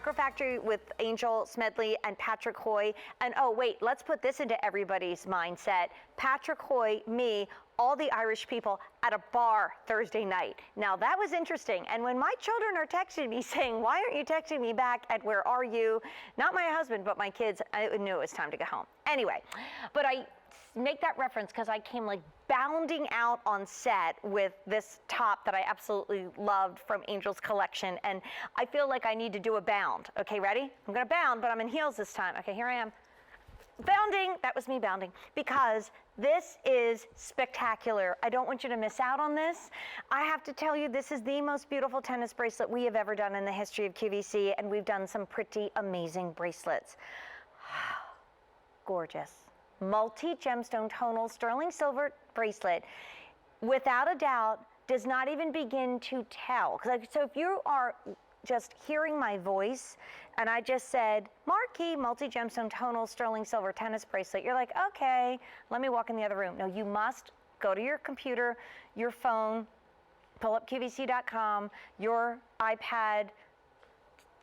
Micro Factory with Angel Smedley and Patrick Hoy. And oh, wait, let's put this into everybody's mindset. Patrick Hoy, me, all the Irish people at a bar Thursday night. Now that was interesting. And when my children are texting me saying, why aren't you texting me back at where are you? Not my husband, but my kids, I knew it was time to go home. Anyway, but I make that reference because I came like bounding out on set with this top that I absolutely loved from Angel's collection. And I feel like I need to do a bound. Okay, ready? I'm gonna bound, but I'm in heels this time. Okay, here I am. Bounding, that was me bounding, because this is spectacular. I don't want you to miss out on this. I have to tell you, this is the most beautiful tennis bracelet we have ever done in the history of QVC, and we've done some pretty amazing bracelets. Gorgeous. Multi-gemstone tonal sterling silver bracelet, without a doubt, does not even begin to tell. So if you are just hearing my voice and I just said, Marquise Multi-Gemstone Tonal Sterling Silver Tennis Bracelet, you're like, okay, let me walk in the other room. No, you must go to your computer, your phone, pull up QVC.com, your iPad,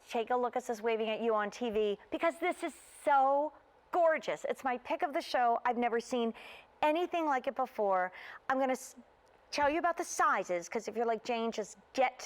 take a look at us waving at you on TV, because this is so gorgeous. It's my pick of the show. I've never seen anything like it before. I'm gonna tell you about the sizes, because if you're like Jane, just cut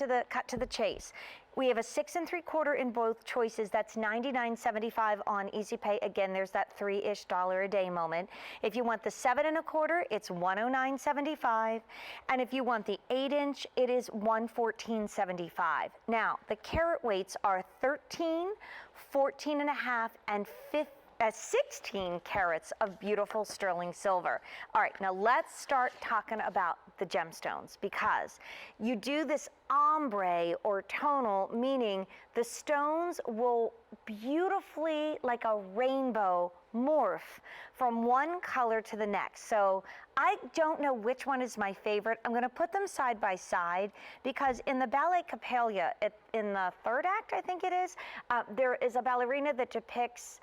to the chase. We have a 6 3/4 in both choices. That's $99.75 on Easy Pay. Again, there's that $3-ish a day moment. If you want the 7 1/4, it's $109.75. And if you want the 8-inch, it is $114.75. Now, the carat weights are 13, 14.5, and 16 carats of beautiful sterling silver. All right, now let's start talking about the gemstones, because you do this ombre or tonal, meaning the stones will beautifully, like a rainbow, morph from one color to the next. So I don't know which one is my favorite. I'm gonna put them side by side, because in the Ballet Capella, in the third act, I think it is, there is a ballerina that depicts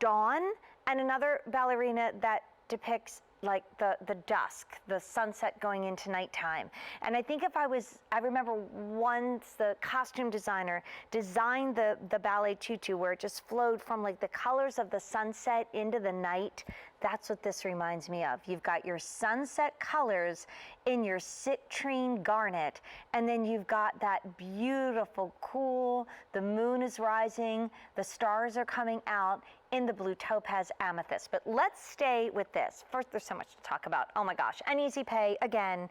dawn, and another ballerina that depicts like the dusk, the sunset going into nighttime. And I think I remember once the costume designer designed the ballet tutu where it just flowed from like the colors of the sunset into the night. That's what this reminds me of. You've got your sunset colors in your citrine garnet, and then you've got that beautiful, cool, the moon is rising, the stars are coming out in the blue topaz amethyst. But let's stay with this. First, there's so much to talk about. Oh my gosh, and Easy Pay, again,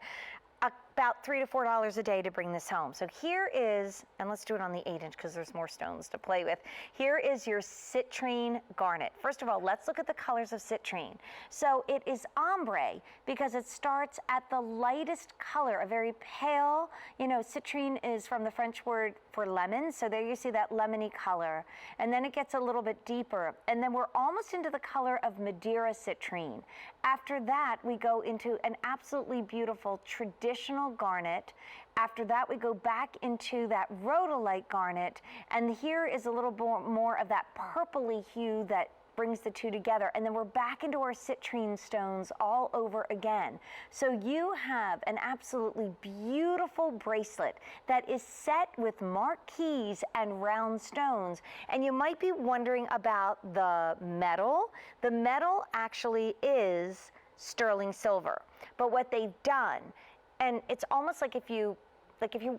about $3 to $4 a day to bring this home. So here is, and let's do it on the 8-inch because there's more stones to play with. Here is your citrine garnet. First of all, let's look at the colors of citrine. So it is ombre because it starts at the lightest color, a very pale, citrine is from the French word for lemon. So there you see that lemony color. And then it gets a little bit deeper. And then we're almost into the color of Madeira citrine. After that, we go into an absolutely beautiful traditional garnet. After that, we go back into that rhodolite garnet, and here is a little more of that purpley hue that brings the two together, and then we're back into our citrine stones all over again. So you have an absolutely beautiful bracelet that is set with marquise and round stones, and you might be wondering about the metal. The metal actually is sterling silver, but what they've done, and it's almost like if you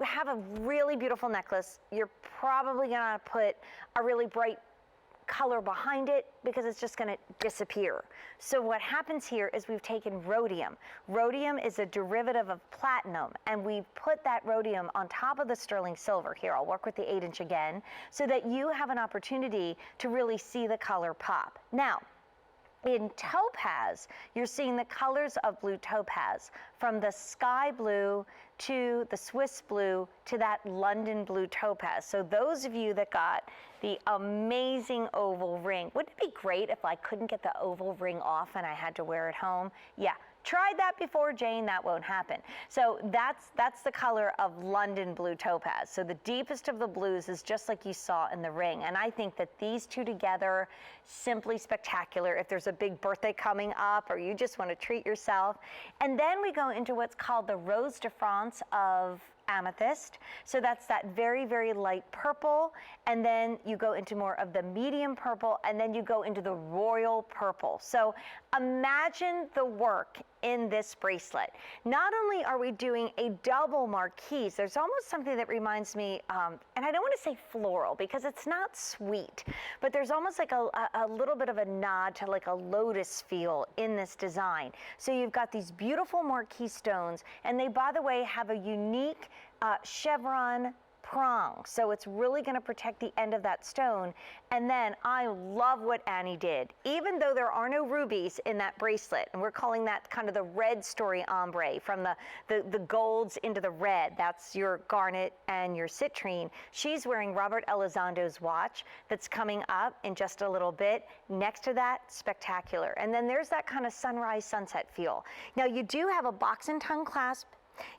have a really beautiful necklace, you're probably gonna put a really bright color behind it because it's just gonna disappear. So what happens here is we've taken rhodium. Rhodium is a derivative of platinum, and we've put that rhodium on top of the sterling silver. Here, I'll work with the 8-inch again, so that you have an opportunity to really see the color pop. Now, in topaz, you're seeing the colors of blue topaz, from the sky blue to the Swiss blue to that London blue topaz. So those of you that got the amazing oval ring, wouldn't it be great if I couldn't get the oval ring off and I had to wear it home? Yeah. Tried that before, Jane, that won't happen. So that's the color of London blue topaz. So the deepest of the blues is just like you saw in the ring. And I think that these two together, simply spectacular if there's a big birthday coming up or you just want to treat yourself. And then we go into what's called the Rose de France of amethyst. So that's that very, very light purple. And then you go into more of the medium purple, and then you go into the royal purple. So imagine the work in this bracelet. Not only are we doing a double marquise, there's almost something that reminds me, and I don't want to say floral because it's not sweet, but there's almost like a little bit of a nod to like a lotus feel in this design. So you've got these beautiful marquise stones, and they, by the way, have a unique chevron prong, so it's really going to protect the end of that stone. And then I love what Annie did. Even though there are no rubies in that bracelet, and we're calling that kind of the red story ombre, from the golds into the red, that's your garnet and your citrine. She's wearing Robert Elizondo's watch that's coming up in just a little bit. Next to that, spectacular. And then there's that kind of sunrise sunset feel. Now you do have a box and tongue clasp.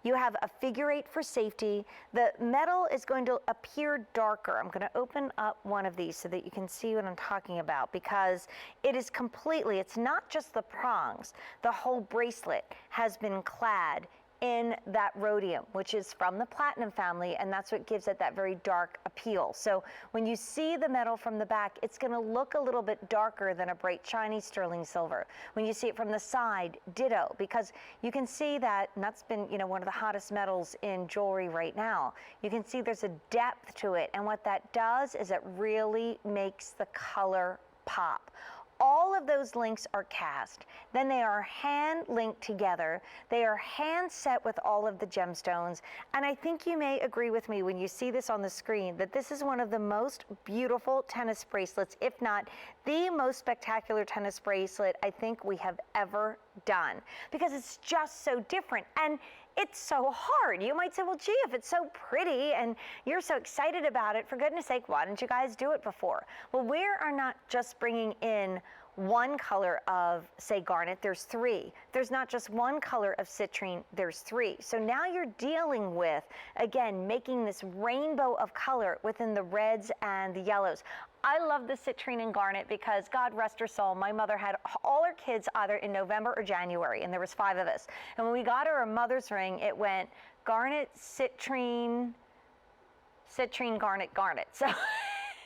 You have a figure 8 for safety. The metal is going to appear darker. I'm going to open up one of these so that you can see what I'm talking about, because it is completely, it's not just the prongs. The whole bracelet has been clad in that rhodium, which is from the platinum family, and that's what gives it that very dark appeal. So when you see the metal from the back, it's going to look a little bit darker than a bright shiny sterling silver. When you see it from the side, ditto, because you can see that, and that's been, you know, one of the hottest metals in jewelry right now. You can see there's a depth to it, and what that does is it really makes the color pop. All of those links are cast. Then they are hand linked together. They are hand set with all of the gemstones. And I think you may agree with me when you see this on the screen that this is one of the most beautiful tennis bracelets, if not the most spectacular tennis bracelet I think we have ever done, because it's just so different. And it's so hard. You might say, well, gee, if it's so pretty and you're so excited about it, for goodness sake, why didn't you guys do it before? Well, we are not just bringing in one color of, say, garnet, there's 3. There's not just one color of citrine, there's 3. So now you're dealing with, again, making this rainbow of color within the reds and the yellows. I love the citrine and garnet because, God rest her soul, my mother had all her kids either in November or January, and there was 5 of us. And when we got her a mother's ring, it went garnet, citrine, citrine, garnet, garnet. So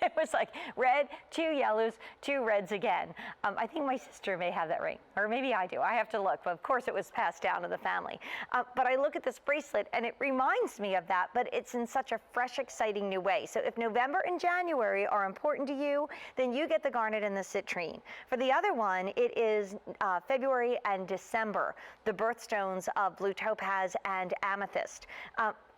it was like red, 2 yellows, 2 reds again. I think my sister may have that ring, or maybe I do. I have to look, but of course it was passed down to the family. But I look at this bracelet and it reminds me of that, but it's in such a fresh, exciting new way. So if November and January are important to you, then you get the garnet and the citrine. For the other one, it is February and December, the birthstones of blue topaz and amethyst.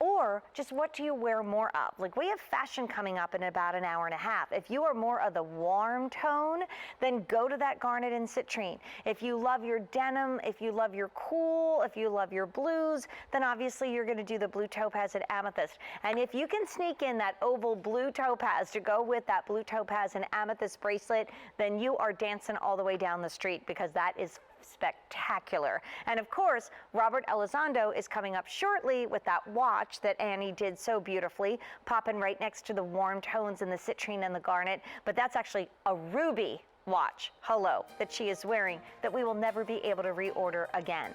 Or just what do you wear more of? Like, we have fashion coming up in about an hour and a half. If you are more of the warm tone, then go to that garnet and citrine. If you love your denim, if you love your cool, if you love your blues, then obviously you're going to do the blue topaz and amethyst. And if you can sneak in that oval blue topaz to go with that blue topaz and amethyst bracelet, then you are dancing all the way down the street, because that is spectacular. And of course, Robert Elizondo is coming up shortly with that watch that Annie did so beautifully, popping right next to the warm tones in the citrine and the garnet. But that's actually a ruby watch, hello, that she is wearing, that we will never be able to reorder again.